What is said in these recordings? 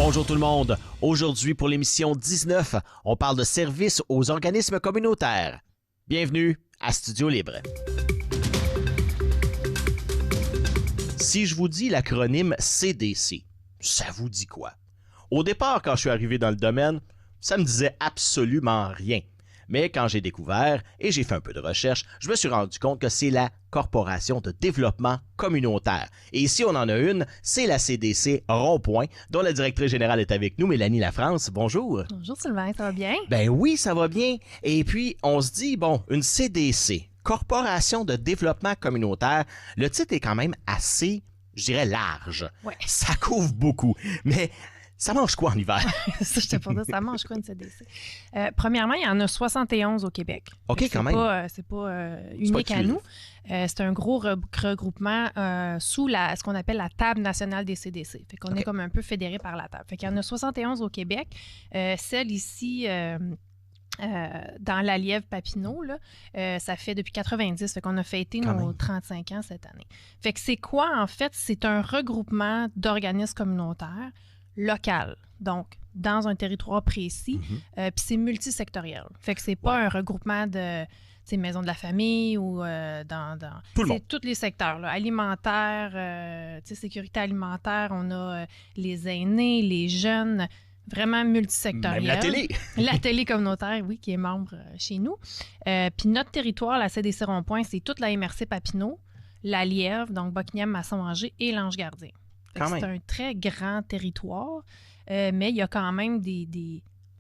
Bonjour tout le monde. Aujourd'hui, pour l'émission 19, on parle de services aux organismes communautaires. Bienvenue à Studio Libre. Si je vous dis l'acronyme CDC, ça vous dit quoi? Au départ, quand je suis arrivé dans le domaine, ça me disait absolument rien. Mais quand j'ai découvert et j'ai fait un peu de recherche, je me suis rendu compte que c'est la Corporation de développement communautaire. Et ici, on en a une, c'est la CDC Rond-Point, dont la directrice générale est avec nous, Mélanie Lafrance. Bonjour. Bonjour Sylvain, ça va bien? Ben oui, ça va bien. Et puis, on se dit, bon, une CDC, Corporation de développement communautaire, le titre est quand même assez, je dirais, large. Ouais. Ça couvre beaucoup. Mais ça mange quoi en hiver? Ça, je te pour dire, ça mange quoi une CDC? Premièrement, il y en a 71 au Québec. OK, quand même. C'est pas unique à nous. C'est un gros regroupement sous ce qu'on appelle la table nationale des CDC. Fait qu'on est comme un peu fédéré par la table. Fait qu'il y en a 71 au Québec. Celle ici... dans la Lièvre-Papineau, là, ça fait depuis 90, fait qu'on a fêté nos 35 ans cette année. Fait que c'est quoi, en fait? C'est un regroupement d'organismes communautaires local, donc dans un territoire précis, puis c'est multisectoriel. Fait que c'est pas un regroupement de maison de la famille ou dans tous les secteurs, là, alimentaire, sécurité alimentaire, on a les aînés, les jeunes, vraiment multisectoriel. Même la télé. La télé communautaire, oui, qui est membre chez nous. Puis notre territoire, la CDC Rond-Point, c'est toute la MRC Papineau, la Lièvre, donc Buckingham, Masson-Angers et l'Ange Gardien. C'est un très grand territoire, mais il y a quand même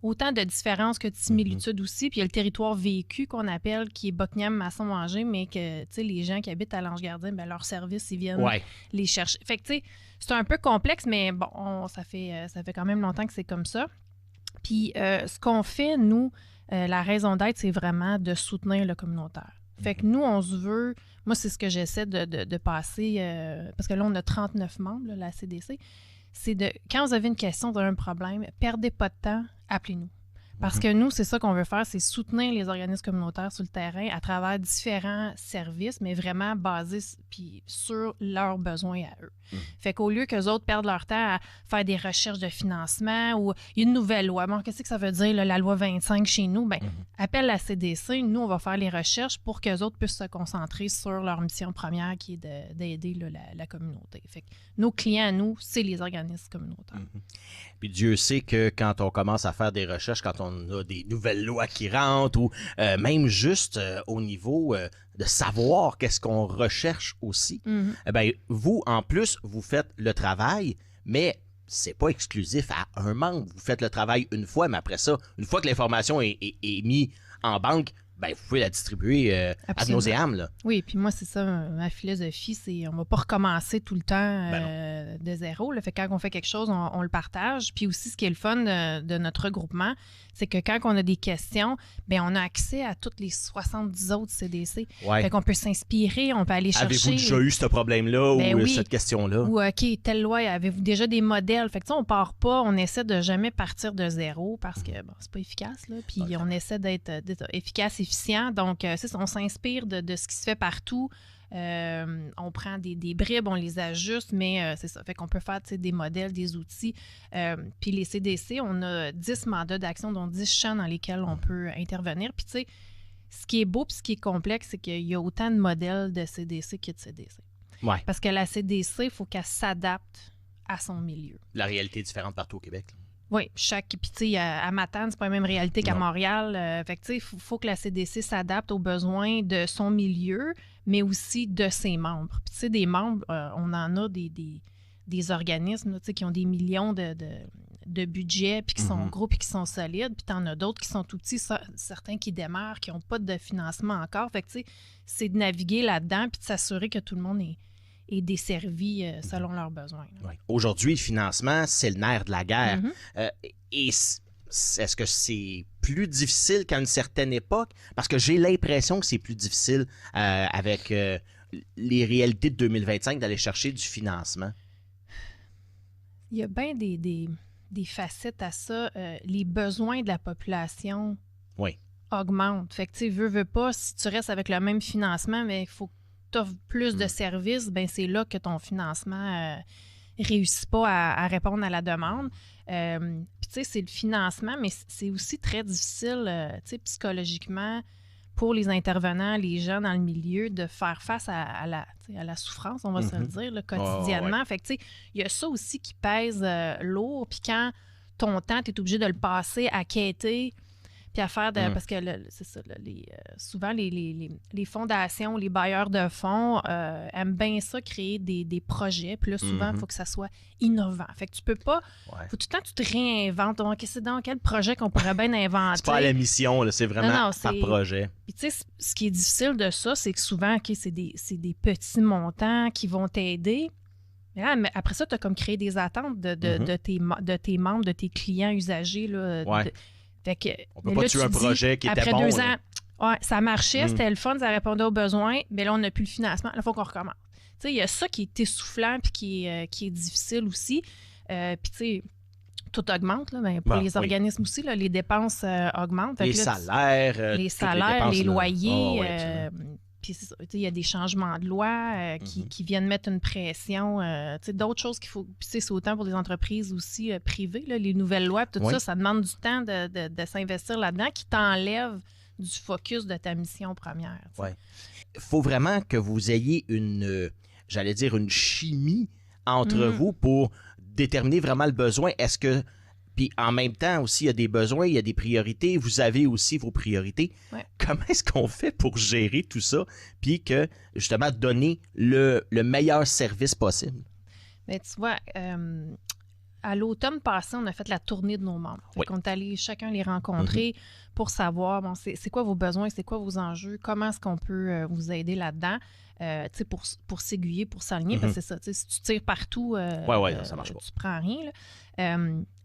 autant de différences que de similitudes aussi. Puis il y a le territoire vécu qu'on appelle, qui est Buckingham, Masson-Angers, mais que les gens qui habitent à l'Ange Gardien, ben, leurs services, ils viennent les chercher. Fait que c'est un peu complexe, mais bon, ça fait quand même longtemps que c'est comme ça. Puis ce qu'on fait, nous, la raison d'être, c'est vraiment de soutenir le communautaire. Fait que nous, on se veut... Moi, c'est ce que j'essaie de passer, parce que là, on a 39 membres, là, la CDC. C'est quand vous avez une question, vous avez un problème, perdez pas de temps, appelez-nous. Parce que nous, c'est ça qu'on veut faire, c'est soutenir les organismes communautaires sur le terrain à travers différents services, mais vraiment basés sur leurs besoins à eux. Fait qu'au lieu qu'eux autres perdent leur temps à faire des recherches de financement ou il y a une nouvelle loi, bon, qu'est-ce que ça veut dire, là, la loi 25 chez nous? Bien, appelle la CDC, nous, on va faire les recherches pour qu'eux autres puissent se concentrer sur leur mission première qui est d'aider là, la communauté. Fait que nos clients à nous, c'est les organismes communautaires. Puis Dieu sait que quand on commence à faire des recherches, quand on a des nouvelles lois qui rentrent ou même juste au niveau de savoir qu'est-ce qu'on recherche aussi, eh bien, vous, en plus, vous faites le travail, mais c'est pas exclusif à un membre. Vous faites le travail une fois, mais après ça, une fois que l'information est mise en banque, ben, vous pouvez la distribuer ad nauseam, là. Oui, puis moi, c'est ça, ma philosophie, c'est on va pas recommencer tout le temps de zéro. Là. Fait que quand on fait quelque chose, on le partage. Puis aussi, ce qui est le fun de notre regroupement, c'est que quand on a des questions, bien, on a accès à toutes les 70 autres CDC. Ouais. Fait qu'on peut s'inspirer, on peut aller chercher... Avez-vous déjà eu ce problème-là ou cette question-là? Ou, OK, telle loi, avez-vous déjà des modèles? Fait que on part pas, on essaie de jamais partir de zéro parce que, bon, c'est pas efficace, là. Puis on essaie d'être efficace, efficient. Donc, on s'inspire de ce qui se fait partout. On prend des bribes, on les ajuste, mais c'est ça. Fait qu'on peut faire des modèles, des outils. Puis les CDC, on a 10 mandats d'action, dont 10 champs dans lesquels on peut intervenir. Puis tu sais, ce qui est beau puis ce qui est complexe, c'est qu'il y a autant de modèles de CDC que de CDC. Ouais. Parce que la CDC, il faut qu'elle s'adapte à son milieu. La réalité est différente partout au Québec, là. Oui, puis tu sais, à Matane, c'est pas la même réalité qu'à Montréal. Fait que tu sais, il faut que la CDC s'adapte aux besoins de son milieu, mais aussi de ses membres. Puis tu sais, des membres, on en a des organismes là, qui ont des millions de budget, puis qui sont gros, puis qui sont solides. Puis t'en as d'autres qui sont tout petits, certains qui démarrent, qui n'ont pas de financement encore. Fait que tu sais, c'est de naviguer là-dedans, puis de s'assurer que tout le monde est desservis selon leurs besoins. Ouais. Aujourd'hui, le financement, c'est le nerf de la guerre. Et est-ce que c'est plus difficile qu'à une certaine époque? Parce que j'ai l'impression que c'est plus difficile avec les réalités de 2025 d'aller chercher du financement. Il y a bien des facettes à ça. Les besoins de la population augmentent. Fait que tu veux pas, si tu restes avec le même financement, mais il faut que tu offres plus de services, ben c'est là que ton financement réussit pas à répondre à la demande. Puis, tu sais, c'est le financement, mais c'est aussi très difficile, tu sais, psychologiquement, pour les intervenants, les gens dans le milieu, de faire face à la souffrance, on va se le dire, là, quotidiennement. Ouais. Fait que, tu sais, il y a ça aussi qui pèse lourd. Puis quand ton temps, tu es obligé de le passer à quêter, puis à faire parce que c'est ça, là, souvent les fondations, les bailleurs de fonds aiment bien ça, créer des projets. Puis là, souvent, il faut que ça soit innovant. Fait que tu peux pas... faut tout le temps que tu te réinventes. Donc, c'est dans quel projet qu'on pourrait bien inventer? C'est pas à la mission, là, c'est vraiment par projet. Puis tu sais, ce qui est difficile de ça, c'est que souvent, c'est des petits montants qui vont t'aider. Mais après ça, tu as comme créé des attentes de tes membres, de tes clients usagers, là, fait que, on peut pas tuer un projet qui était bon. Après 2 ans, ça marchait, c'était le fun, ça répondait aux besoins, mais là, on n'a plus le financement. Là, il faut qu'on recommence. Tu sais, il y a ça qui est essoufflant puis qui est difficile aussi. Puis, tu sais, tout augmente, là, mais pour les organismes aussi, là, les dépenses augmentent. Les salaires, les loyers. Puis il y a des changements de loi qui viennent mettre une pression. D'autres choses qu'il faut... C'est autant pour les entreprises aussi privées, là, les nouvelles lois, tout ça demande du temps de s'investir là-dedans qui t'enlève du focus de ta mission première. Il faut vraiment que vous ayez une chimie entre vous pour déterminer vraiment le besoin. Est-ce que... Puis en même temps aussi, il y a des besoins, il y a des priorités. Vous avez aussi vos priorités. Comment est-ce qu'on fait pour gérer tout ça puis que, justement, donner le meilleur service possible? Bien, tu vois, à l'automne passé, on a fait la tournée de nos membres. On est allé chacun les rencontrer pour savoir, bon, c'est quoi vos besoins, c'est quoi vos enjeux, comment est-ce qu'on peut vous aider là-dedans, pour s'aiguiller, pour s'aligner, parce que c'est ça, si tu tires partout, ça marche pas. Tu prends rien, là.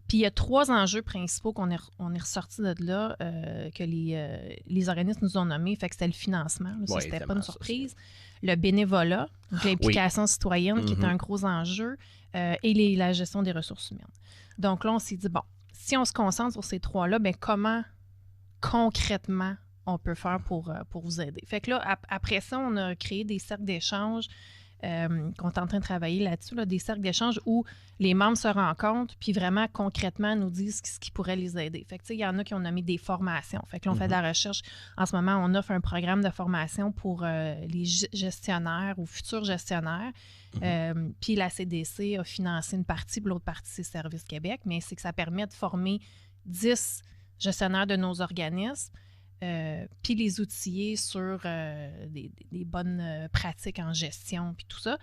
Puis il y a 3 enjeux principaux qu'on est ressortis de là, que les organismes nous ont nommés. Fait que c'était le financement. Là, ça, c'était pas une surprise. Le bénévolat, donc l'implication citoyenne, qui est un gros enjeu, et la gestion des ressources humaines. Donc là, on s'est dit, bon, si on se concentre sur ces 3-là, bien, comment concrètement on peut faire pour vous aider? Fait que là, après ça, on a créé des cercles d'échange qu'on est en train de travailler là-dessus, là, des cercles d'échange où les membres se rencontrent puis vraiment concrètement nous disent ce qui pourrait les aider. Fait que tu sais, il y en a qui ont nommé des formations. Fait que là, on fait de la recherche. En ce moment, on offre un programme de formation pour les gestionnaires ou futurs gestionnaires. Puis la CDC a financé une partie, puis l'autre partie, c'est Service Québec, mais c'est que ça permet de former 10 gestionnaires de nos organismes. Puis les outiller sur des bonnes pratiques en gestion, puis tout ça.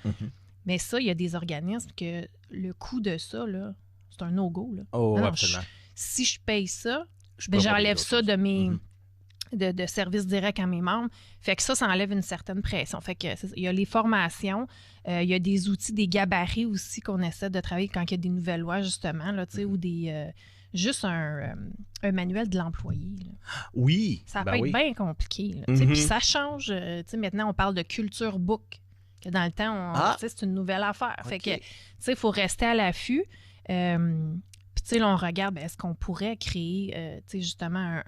Mais ça, il y a des organismes que le coût de ça, là, c'est un no-go. Là. Absolument. Si je paye ça, j'enlève ça de mes de services directs à mes membres. Fait que ça enlève une certaine pression. Fait que il y a les formations, il y a des outils, des gabarits aussi qu'on essaie de travailler quand il y a des nouvelles lois, justement, là, ou des... juste un manuel de l'employé. Là. Oui. Ça peut être bien compliqué. Puis ça change. Maintenant, on parle de culture book. Que dans le temps, c'est une nouvelle affaire. Fait que, il faut rester à l'affût. Puis, là, on regarde, est-ce qu'on pourrait créer, justement,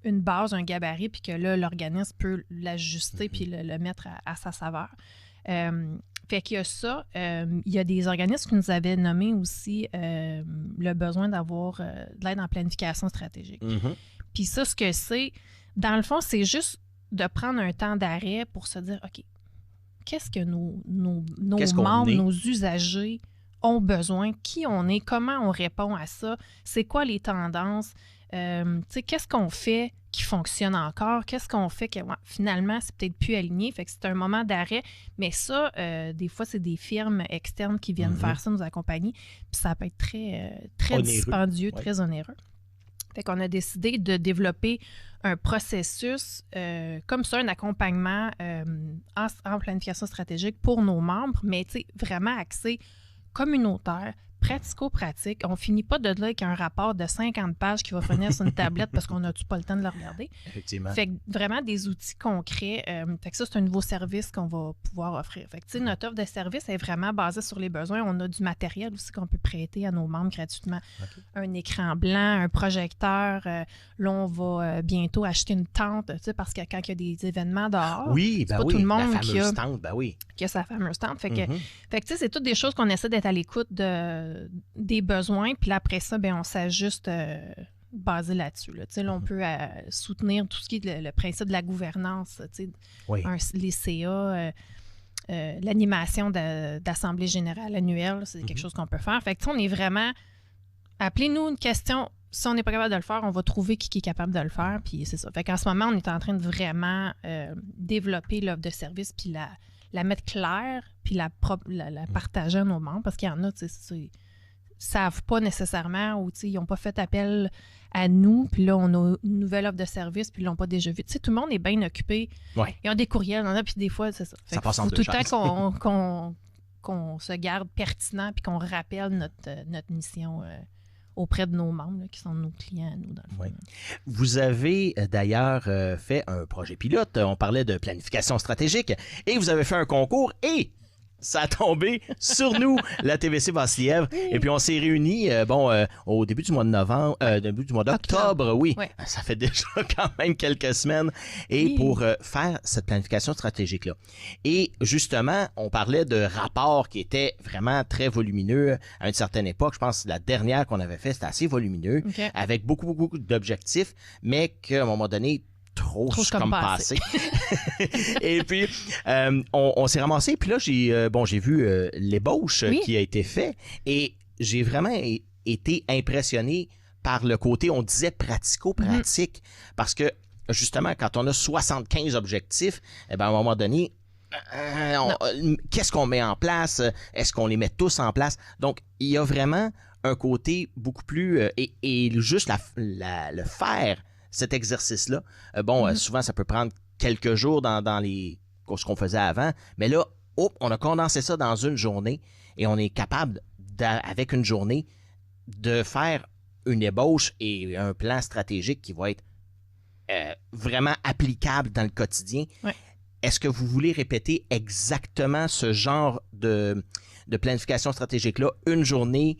une base, un gabarit, puis que là, l'organisme peut l'ajuster puis le mettre à sa saveur. Fait qu'il y a ça. Il y a des organismes qui nous avaient nommé aussi le besoin d'avoir de l'aide en planification stratégique. Puis ça, ce que c'est, dans le fond, c'est juste de prendre un temps d'arrêt pour se dire, OK, qu'est-ce que nos membres, nos usagers ont besoin, qui on est, comment on répond à ça, c'est quoi les tendances, qu'est-ce qu'on fait qui fonctionne encore, qu'est-ce qu'on fait que finalement, c'est peut-être plus aligné, fait que c'est un moment d'arrêt, mais ça, des fois, c'est des firmes externes qui viennent faire ça, nous accompagner, puis ça peut être très dispendieux, très onéreux. Fait qu'on a décidé de un processus comme ça, un accompagnement en planification stratégique pour nos membres, mais vraiment axé communautaire, pratico-pratique. On finit pas de là avec un rapport de 50 pages qui va finir sur une tablette parce qu'on n'a pas le temps de le regarder. Effectivement. Fait que vraiment des outils concrets. Fait que ça, c'est un nouveau service qu'on va pouvoir offrir. Fait que, tu sais, notre offre de service est vraiment basée sur les besoins. On a du matériel aussi qu'on peut prêter à nos membres gratuitement. Okay. Un écran blanc, un projecteur. Là, on va bientôt acheter une tente, tu sais, parce que quand il y a des événements dehors, oui, c'est pas tout le monde qui a, tente, qui a sa fameuse tente. Fait que, tu sais, c'est toutes des choses qu'on essaie d'être à l'écoute des besoins. Puis là, après ça, bien, on s'ajuste basé là-dessus. Là. Là, on peut soutenir tout ce qui est le principe de la gouvernance, les CA, l'animation d'Assemblée générale annuelle, c'est quelque chose qu'on peut faire. Fait que on est vraiment... Appelez-nous une question. Si on n'est pas capable de le faire, on va trouver qui est capable de le faire. Puis c'est ça. Fait qu'en ce moment, on est en train de vraiment développer l'offre de service puis la mettre claire puis la partager à nos membres parce qu'il y en a, tu sais, ils savent pas nécessairement ou ils n'ont pas fait appel à nous, puis là, on a une nouvelle offre de service, puis ils l'ont pas déjà vu. Tu sais, tout le monde est bien occupé. Ouais. Ils ont des courriels, puis des fois, c'est ça. Ça passe en tout le temps qu'on se garde pertinent puis qu'on rappelle notre mission auprès de nos membres, là, qui sont nos clients à nous, dans le fond. Oui. Vous avez d'ailleurs fait un projet pilote. On parlait de planification stratégique et vous avez fait un concours et ça a tombé sur nous, la TVC Basse-Lièvre. Et puis, on s'est réunis au début du mois de novembre, début du mois d'octobre, oui. Ouais. Ça fait déjà quand même quelques semaines. Et pour faire cette planification stratégique-là. Et justement, on parlait de rapports qui étaient vraiment très volumineux à une certaine époque. Je pense que la dernière qu'on avait fait, c'était assez volumineux, avec beaucoup d'objectifs, mais qu'à un moment donné, trop comme passé. Et puis, on s'est ramassé. Puis là, j'ai vu l'ébauche qui a été faite et j'ai vraiment été impressionné par le côté, on disait pratico-pratique. Parce que, justement, quand on a 75 objectifs, à un moment donné, qu'est-ce qu'on met en place? Est-ce qu'on les met tous en place? Donc, il y a vraiment un côté beaucoup plus... et juste le faire, cet exercice-là. Souvent, ça peut prendre quelques jours dans ce qu'on faisait avant, mais là, on a condensé ça dans une journée et on est capable, avec une journée, de faire une ébauche et un plan stratégique qui va être vraiment applicable dans le quotidien. Ouais. Est-ce que vous voulez répéter exactement ce genre de planification stratégique-là? Une journée,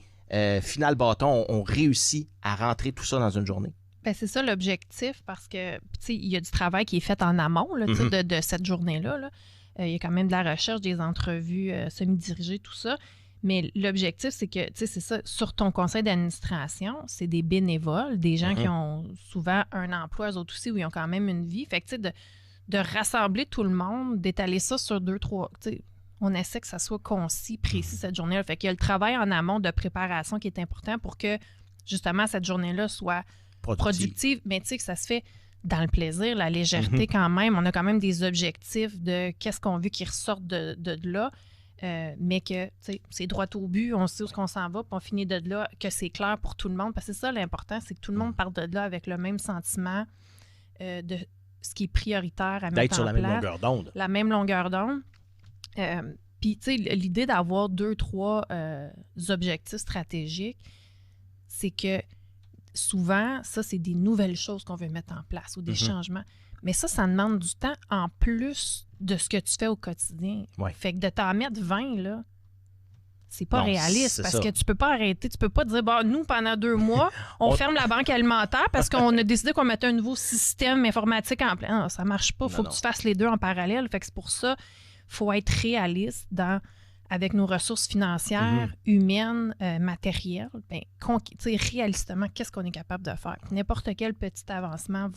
final bâton, on réussit à rentrer tout ça dans une journée? Ben, c'est ça l'objectif parce que il y a du travail qui est fait en amont là, de cette journée-là. Là. Il y a quand même de la recherche, des entrevues semi-dirigées, tout ça. Mais l'objectif, c'est que, c'est ça, sur ton conseil d'administration, c'est des bénévoles, des gens qui ont souvent un emploi, eux autres aussi, où ils ont quand même une vie. Fait que, de rassembler tout le monde, d'étaler ça sur 2-3... On essaie que ça soit concis, précis cette journée-là. Fait qu'il y a le travail en amont de préparation qui est important pour que, justement, cette journée-là soit productive, mais tu sais que ça se fait dans le plaisir, la légèreté quand même. On a quand même des objectifs de qu'est-ce qu'on veut qui ressortent de là, mais que c'est droit au but, on sait où on s'en va, puis on finit de là, que c'est clair pour tout le monde. Parce que c'est ça l'important, c'est que tout le monde parte de là avec le même sentiment de ce qui est prioritaire à mettre en place. D'être sur la même longueur d'onde. La même longueur d'onde. Puis, tu sais, l'idée d'avoir 2-3 objectifs stratégiques, c'est que souvent, ça, c'est des nouvelles choses qu'on veut mettre en place ou des changements. Mais ça demande du temps en plus de ce que tu fais au quotidien. Ouais. Fait que de t'en mettre 20, là, c'est pas réaliste parce que tu peux pas arrêter. Tu peux pas dire, nous, pendant 2 mois, on ferme la banque alimentaire parce qu'on a décidé qu'on mettait un nouveau système informatique en place. Non, ça marche pas. Faut que tu fasses les deux en parallèle. Fait que c'est pour ça, faut être réaliste avec nos ressources financières, humaines, matérielles, réalistement, qu'est-ce qu'on est capable de faire? N'importe quel petit avancement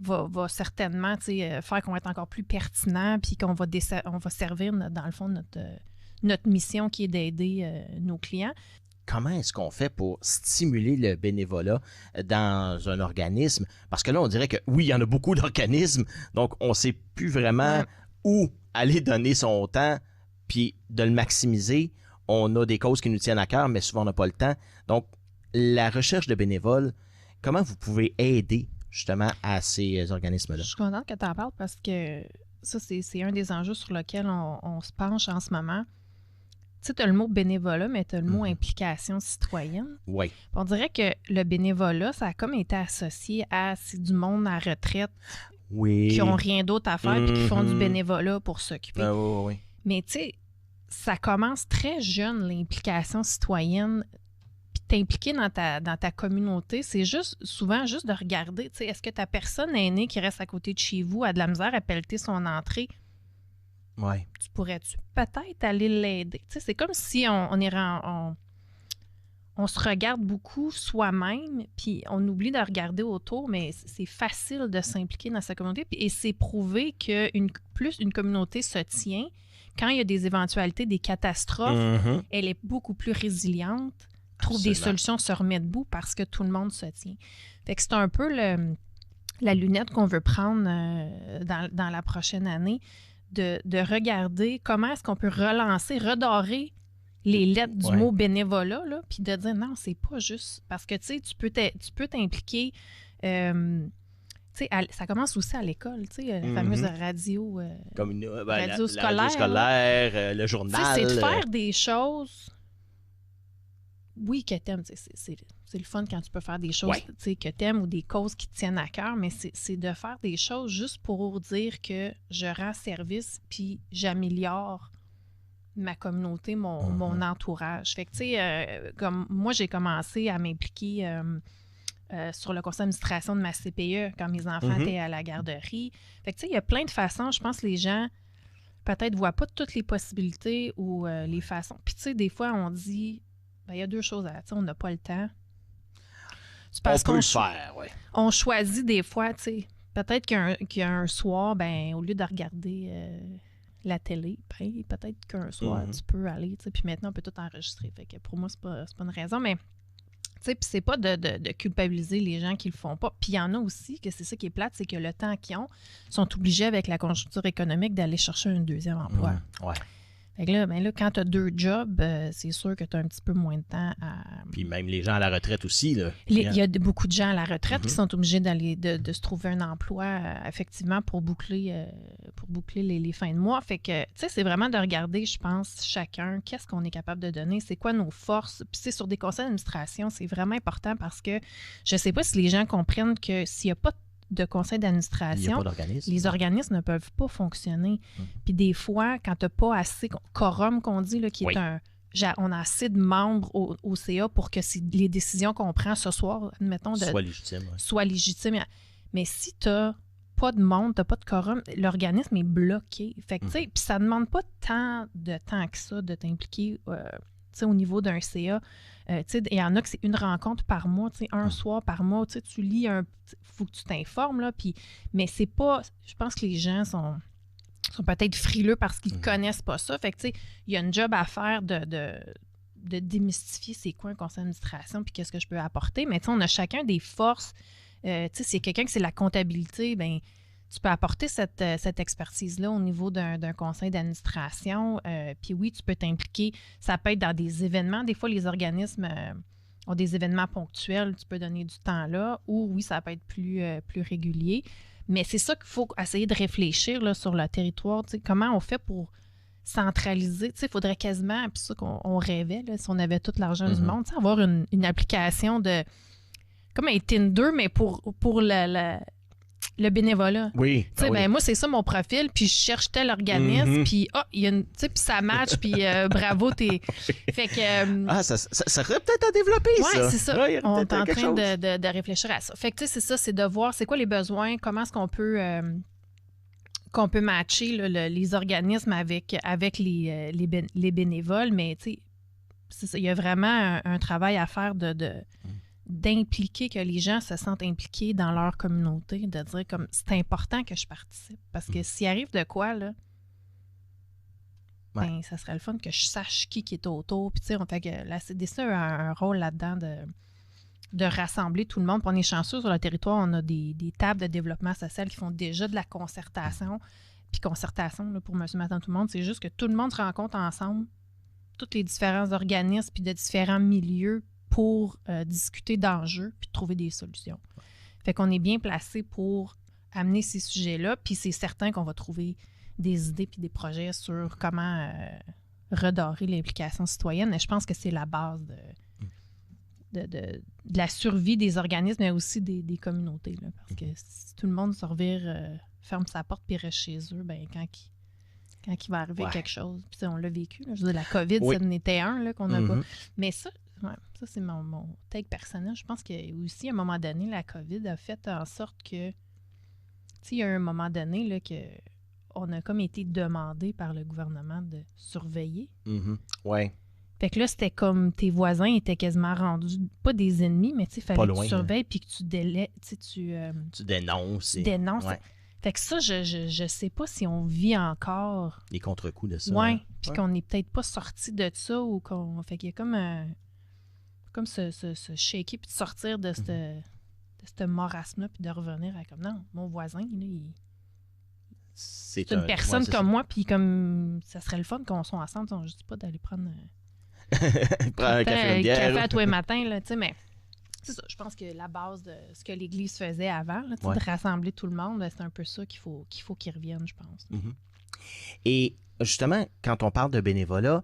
va certainement faire qu'on va être encore plus pertinent puis qu'on va servir, dans le fond, notre mission qui est d'aider nos clients. Comment est-ce qu'on fait pour stimuler le bénévolat dans un organisme? Parce que là, on dirait que oui, il y en a beaucoup d'organismes, donc on ne sait plus vraiment où aller donner son temps puis de le maximiser. On a des causes qui nous tiennent à cœur, mais souvent on n'a pas le temps. Donc, la recherche de bénévoles, comment vous pouvez aider justement à ces organismes-là? Je suis contente que tu en parles parce que ça, c'est un des enjeux sur lesquels on se penche en ce moment. Tu sais, tu as le mot bénévolat, mais tu as le mot implication citoyenne. Oui. On dirait que le bénévolat, ça a comme été associé à c'est du monde à retraite qui n'ont rien d'autre à faire puis qui font du bénévolat pour s'occuper. Oui. Mais tu sais, ça commence très jeune, l'implication citoyenne. Puis t'impliquer dans ta communauté, c'est souvent juste de regarder, tu sais, est-ce que ta personne aînée qui reste à côté de chez vous a de la misère à pelleter son entrée? Ouais. Tu pourrais-tu peut-être aller l'aider? Tu sais, c'est comme si on se regarde beaucoup soi-même, puis on oublie de regarder autour, mais c'est facile de s'impliquer dans sa communauté. Et c'est prouvé que plus une communauté se tient, quand il y a des éventualités, des catastrophes, elle est beaucoup plus résiliente, trouve des solutions, se remet debout parce que tout le monde se tient. Fait que c'est un peu la lunette qu'on veut prendre dans la prochaine année, de regarder comment est-ce qu'on peut redorer les lettres du mot bénévolat, là, puis de dire non, c'est pas juste. Parce que, tu sais, tu peux t'impliquer. Tu sais, ça commence aussi à l'école, tu sais, la fameuse radio, radio scolaire. Radio scolaire, le journal. C'est de faire des choses. Oui, que t'aimes. C'est le fun quand tu peux faire des choses que t'aimes ou des causes qui te tiennent à cœur, mais c'est de faire des choses juste pour dire que je rends service puis j'améliore ma communauté, mon entourage. Fait que, tu sais, comme moi, j'ai commencé à m'impliquer sur le conseil d'administration de ma CPE quand mes enfants étaient à la garderie. Fait que, tu sais, il y a plein de façons. Je pense que les gens, peut-être, ne voient pas toutes les possibilités ou les façons. Puis, tu sais, des fois, on dit, il y a deux choses à dire. On n'a pas le temps. C'est parce on peut le faire, oui. On choisit des fois, tu sais, peut-être qu'il y a un soir, au lieu de regarder la télé, peut-être qu'un soir, tu peux aller, tu sais, puis maintenant, on peut tout enregistrer. Fait que pour moi, c'est pas une raison, mais, tu sais, puis c'est pas de culpabiliser les gens qui le font pas. Puis il y en a aussi, que c'est ça qui est plate, c'est que le temps qu'ils ont, sont obligés, avec la conjoncture économique, d'aller chercher un deuxième emploi. Ouais. Fait que là, quand tu as deux jobs, c'est sûr que tu as un petit peu moins de temps à... Puis même les gens à la retraite aussi, là. Il y a beaucoup de gens à la retraite qui sont obligés d'aller de se trouver un emploi, effectivement, pour boucler les fins de mois. Fait que, tu sais, c'est vraiment de regarder, je pense, chacun, qu'est-ce qu'on est capable de donner, c'est quoi nos forces. Puis c'est sur des conseils d'administration, c'est vraiment important parce que je sais pas si les gens comprennent que s'il n'y a pas de conseil d'administration, les organismes ne peuvent pas fonctionner. Puis des fois, quand tu n'as pas assez, quorum qu'on dit, là, qui est on a assez de membres au CA pour que les décisions qu'on prend ce soir, admettons, soient légitimes. Mais si tu n'as pas de monde, tu n'as pas de quorum, l'organisme est bloqué. Fait que, tu sais, puis ça ne demande pas tant de temps que ça de t'impliquer au niveau d'un CA. Il y en a que c'est une rencontre par mois, un soir par mois. Tu lis faut que tu t'informes, là. Mais c'est pas... Je pense que les gens sont peut-être frileux parce qu'ils ne connaissent pas ça. Fait que, il y a une job à faire de démystifier c'est quoi un conseil d'administration puis qu'est-ce que je peux apporter. Mais on a chacun des forces. C'est quelqu'un que c'est la comptabilité, tu peux apporter cette expertise-là au niveau d'un conseil d'administration. Puis oui, tu peux t'impliquer. Ça peut être dans des événements. Des fois, les organismes ont des événements ponctuels. Tu peux donner du temps là. Ou oui, ça peut être plus régulier. Mais c'est ça qu'il faut essayer de réfléchir là, sur le territoire. Comment on fait pour centraliser? Il faudrait quasiment, puis c'est ça qu'on rêvait, là, si on avait tout l'argent du monde, avoir une application de... comme un Tinder, mais pour le bénévolat. Oui. Moi, c'est ça mon profil, puis je cherche tel organisme, puis il y a puis ça match, puis bravo, t'es... Fait que... ça serait peut-être à développer, ça. Oui, c'est ça. Ouais, on est en train de réfléchir à ça. Fait que, c'est ça, c'est de voir c'est quoi les besoins, comment est-ce qu'on peut matcher là, les organismes avec les bénévoles, mais tu sais, c'est ça, il y a vraiment un travail à faire d'impliquer, que les gens se sentent impliqués dans leur communauté, de dire comme c'est important que je participe. Parce que s'il arrive de quoi, là, ça serait le fun que je sache qui est autour. Puis tu sais, fait que la CDC a un rôle là-dedans de rassembler tout le monde. Puis on est chanceux sur le territoire, on a des tables de développement social qui font déjà de la concertation. Puis concertation, là, pour monsieur, madame, tout le monde, c'est juste que tout le monde se rencontre ensemble, tous les différents organismes puis de différents milieux pour discuter d'enjeux puis trouver des solutions. Fait qu'on est bien placé pour amener ces sujets-là, puis c'est certain qu'on va trouver des idées puis des projets sur comment redorer l'implication citoyenne. Et je pense que c'est la base de la survie des organismes, mais aussi des communautés. Là, parce que si tout le monde se revire, ferme sa porte puis reste chez eux, ben quand il va arriver quelque chose. Puis on l'a vécu. Là. Je veux dire, la COVID, ça en était un là, qu'on n'a pas. Mais ça, c'est mon take personnel. Je pense que aussi, à un moment donné, la COVID a fait en sorte que, il y a un moment donné là, que on a comme été demandé par le gouvernement de surveiller. Ouais. Fait que là, c'était comme tes voisins étaient quasiment rendus, pas des ennemis, mais il fallait que tu surveilles puis que tu dénonces. Tu dénonces. Ouais. Fait que ça, je sais pas si on vit encore... Les contre-coups de ça. Oui, puis qu'on n'est peut-être pas sorti de ça ou qu'on... Fait qu'il y a comme ce shaker puis de sortir de ce marasme-là puis de revenir à comme, non, mon voisin, là, c'est une personne comme moi, puis comme ça serait le fun qu'on soit ensemble. Je dis pas d'aller prendre un café à tous les matins, là, mais c'est ça. Je pense que la base de ce que l'Église faisait avant, là, de rassembler tout le monde, c'est un peu ça qu'il faut qu'il revienne, je pense. Et justement, quand on parle de bénévolat,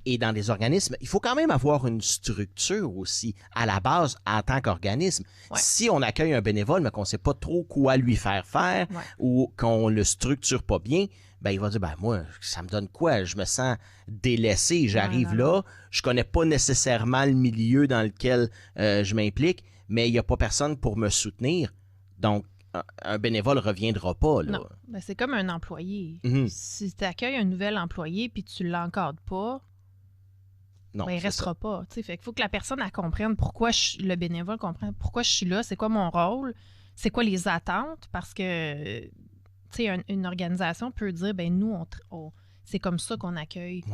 et dans les organismes, il faut quand même avoir une structure aussi, à la base, en tant qu'organisme. Ouais. Si on accueille un bénévole, mais qu'on ne sait pas trop quoi lui faire ou qu'on le structure pas bien, ben il va dire, moi, ça me donne quoi? Je me sens délaissé, j'arrive là, je connais pas nécessairement le milieu dans lequel je m'implique, mais il n'y a pas personne pour me soutenir. Donc, un bénévole ne reviendra pas. Là. Non, ben, c'est comme un employé. Si tu accueilles un nouvel employé puis tu ne l'encadres pas, non, il ne restera pas. Fait qu'il faut que la personne elle comprenne pourquoi le bénévole comprenne pourquoi je suis là, c'est quoi mon rôle, c'est quoi les attentes, parce que une organisation peut dire nous, c'est comme ça qu'on accueille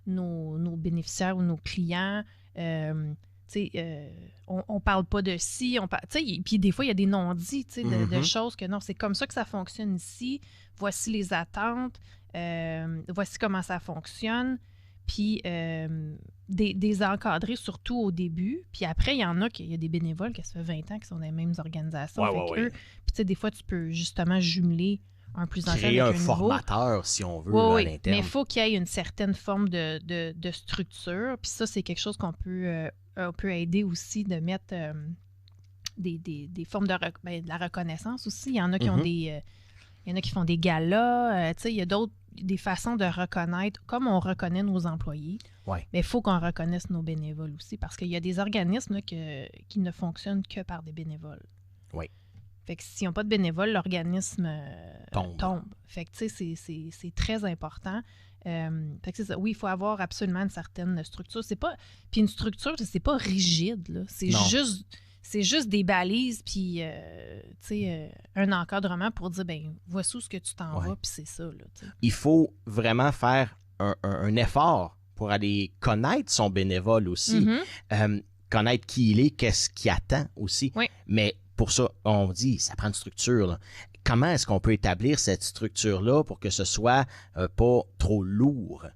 nos bénéficiaires ou nos clients. On parle pas de ci, puis des fois, il y a des non-dits de choses que non, c'est comme ça que ça fonctionne ici. Voici les attentes, voici comment ça fonctionne. Puis des encadrer surtout au début. Puis après, il y en a il y a des bénévoles qui ça fait 20 ans qui sont dans les mêmes organisations. Puis des fois, tu peux justement jumeler un plus ancien avec un nouveau. Formateur, si on veut, à l'interne. Mais il faut qu'il y ait une certaine forme de structure. Puis ça, c'est quelque chose qu'on peut aider aussi de mettre des formes de la reconnaissance aussi. Il y en a qui ont il y en a qui font des galas. Il y a des façons de reconnaître, comme on reconnaît nos employés, mais il faut qu'on reconnaisse nos bénévoles aussi, parce qu'il y a des organismes là, qui ne fonctionnent que par des bénévoles. Oui. Fait que s'ils n'ont pas de bénévoles, l'organisme tombe. Fait que c'est très important. Fait que c'est ça. Oui, il faut avoir absolument une certaine structure. Puis une structure, c'est pas rigide, là. C'est juste des balises, puis un encadrement pour dire, voici où ce que tu t'en vas, puis c'est ça. Là, il faut vraiment faire un effort pour aller connaître son bénévole aussi, connaître qui il est, qu'est-ce qu'il attend aussi. Oui. Mais pour ça, on dit, ça prend une structure. Là. Comment est-ce qu'on peut établir cette structure-là pour que ce soit pas trop lourd?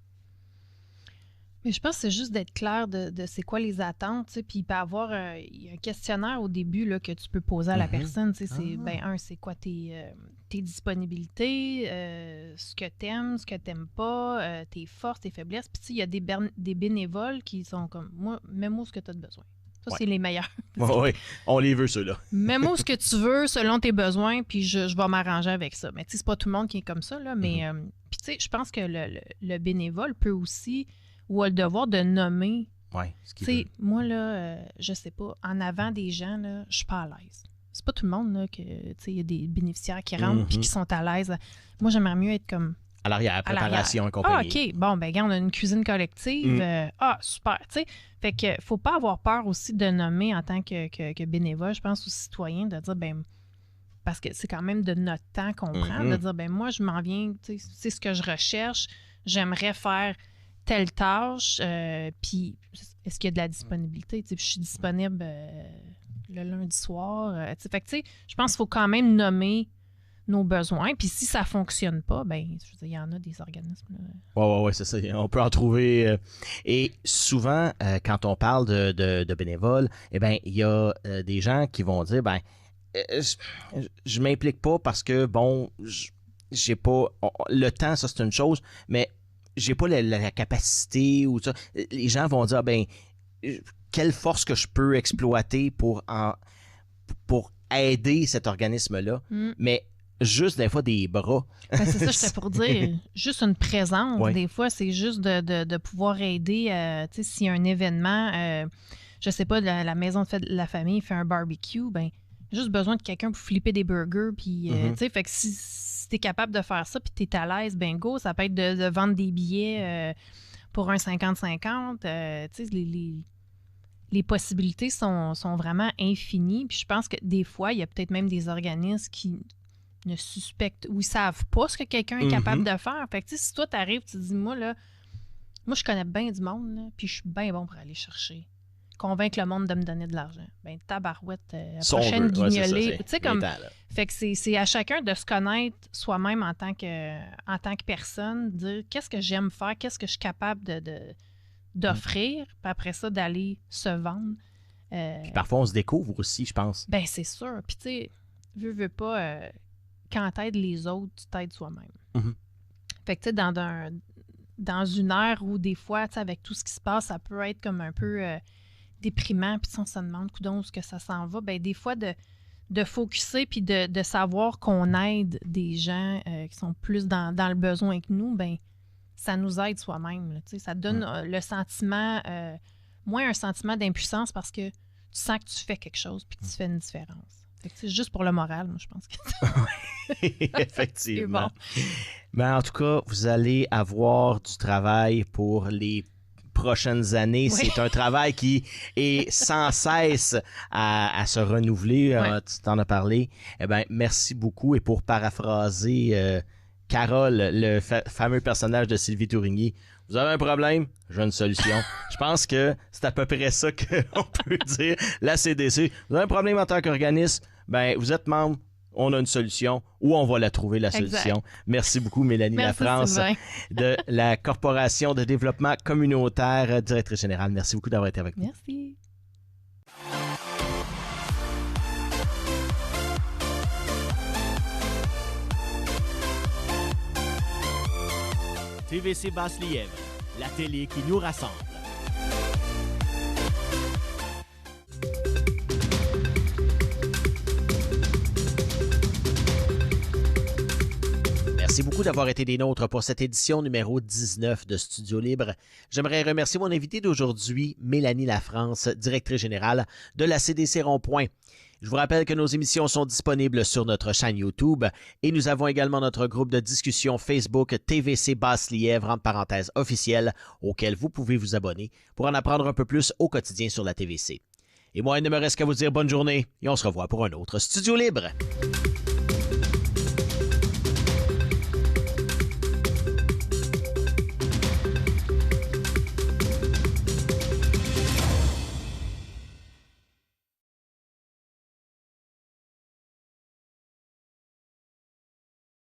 Mais je pense que c'est juste d'être clair de c'est quoi les attentes, puis il peut y avoir il y a un questionnaire au début là, que tu peux poser à la personne. C'est c'est quoi tes disponibilités, ce que t'aimes, ce que t'aimes pas, tes forces, tes faiblesses. Puis il y a des bénévoles qui sont comme, mets-moi ce que tu as de besoin. Ça, c'est les meilleurs. Oui, on les veut, ceux-là. Mets-moi ce que tu veux selon tes besoins, puis je vais m'arranger avec ça. Mais c'est pas tout le monde qui est comme ça, là, mais puis je pense que le bénévole peut aussi, ou a le devoir de nommer. Oui, ce qu'il veut. Moi, là, je sais pas, en avant des gens, là, je suis pas à l'aise. C'est pas tout le monde, là, que, il y a des bénéficiaires qui rentrent puis qui sont à l'aise. Moi, j'aimerais mieux être comme... À l'arrière, préparation et compagnie. Ah, OK. Bon, regarde, on a une cuisine collective. Super, tu sais. Fait que faut pas avoir peur aussi de nommer en tant que bénévole, je pense, aux citoyens, de dire, parce que c'est quand même de notre temps qu'on prend, de dire, moi, je m'en viens, tu sais, c'est ce que je recherche, j'aimerais faire telle tâche, puis est-ce qu'il y a de la disponibilité? Je suis disponible le lundi soir. Fait que, tu sais, je pense qu'il faut quand même nommer nos besoins. Puis si ça ne fonctionne pas, je veux dire, il y en a des organismes. Oui, c'est ça. On peut en trouver. Et souvent, quand on parle de bénévoles, il y a des gens qui vont dire, je m'implique pas parce que, j'ai pas... Le temps, ça, c'est une chose, mais j'ai pas la capacité ou ça. Les gens vont dire, ben, quelle force que je peux exploiter pour aider cet organisme-là. Mais juste des fois des bras. Ben, c'est ça, j'étais pour dire. Juste une présence, des fois, c'est juste de pouvoir aider. Tu sais, s'il y a un événement, je sais pas, la maison de la famille fait un barbecue, ben juste besoin de quelqu'un pour flipper des burgers. Puis, tu sais, fait que si t'es capable de faire ça, puis t'es à l'aise, ben go, ça peut être de vendre des billets pour un 50-50. Tu sais, les possibilités sont vraiment infinies. Puis je pense que des fois, il y a peut-être même des organismes qui ne suspectent ou ils savent pas ce que quelqu'un est capable de faire. Fait que tu sais, si toi, t'arrives, tu te dis, moi, je connais bien du monde, là, puis je suis bien bon pour aller chercher. Convaincre le monde de me donner de l'argent. Ben tabarouette, la prochaine guignolée. Tu sais, comme... Fait que c'est à chacun de se connaître soi-même en tant que personne, dire qu'est-ce que j'aime faire, qu'est-ce que je suis capable d'offrir, puis après ça, d'aller se vendre. Puis parfois, on se découvre aussi, je pense. Ben c'est sûr. Puis tu sais, veux pas, quand t'aides les autres, tu t'aides soi-même. Fait que tu sais, dans une ère où des fois, tu sais, avec tout ce qui se passe, ça peut être comme un peu déprimant, puis on se demande, coudonc, où est-ce que ça s'en va, ben des fois, de focusser puis de savoir qu'on aide des gens qui sont plus dans le besoin que nous, ben ça nous aide soi-même. Là, ça donne le sentiment, moins un sentiment d'impuissance parce que tu sens que tu fais quelque chose puis que tu fais une différence. C'est juste pour le moral, moi, je pense que effectivement. Bon. Mais en tout cas, vous allez avoir du travail pour les prochaines années. Oui. C'est un travail qui est sans cesse à se renouveler. Tu t'en as parlé. Eh bien, merci beaucoup. Et pour paraphraser Carole, le fameux personnage de Sylvie Tourigny, vous avez un problème, j'ai une solution. Je pense que c'est à peu près ça qu'on peut dire. La CDC, vous avez un problème en tant qu'organisme, ben vous êtes membre, on a une solution ou on va la trouver, la solution. Exact. Merci beaucoup, Mélanie Lafrance, Sylvain. De la Corporation de développement communautaire, directrice générale. Merci beaucoup d'avoir été avec nous. Merci. TVC Basse-Lièvre, la télé qui nous rassemble. Merci beaucoup d'avoir été des nôtres pour cette édition numéro 19 de Studio Libre. J'aimerais remercier mon invité d'aujourd'hui, Mélanie Lafrance, directrice générale de la CDC Rond-Point. Je vous rappelle que nos émissions sont disponibles sur notre chaîne YouTube et nous avons également notre groupe de discussion Facebook TVC Basse-Lièvre, entre parenthèses officiel, auquel vous pouvez vous abonner pour en apprendre un peu plus au quotidien sur la TVC. Et moi, il ne me reste qu'à vous dire bonne journée et on se revoit pour un autre Studio Libre.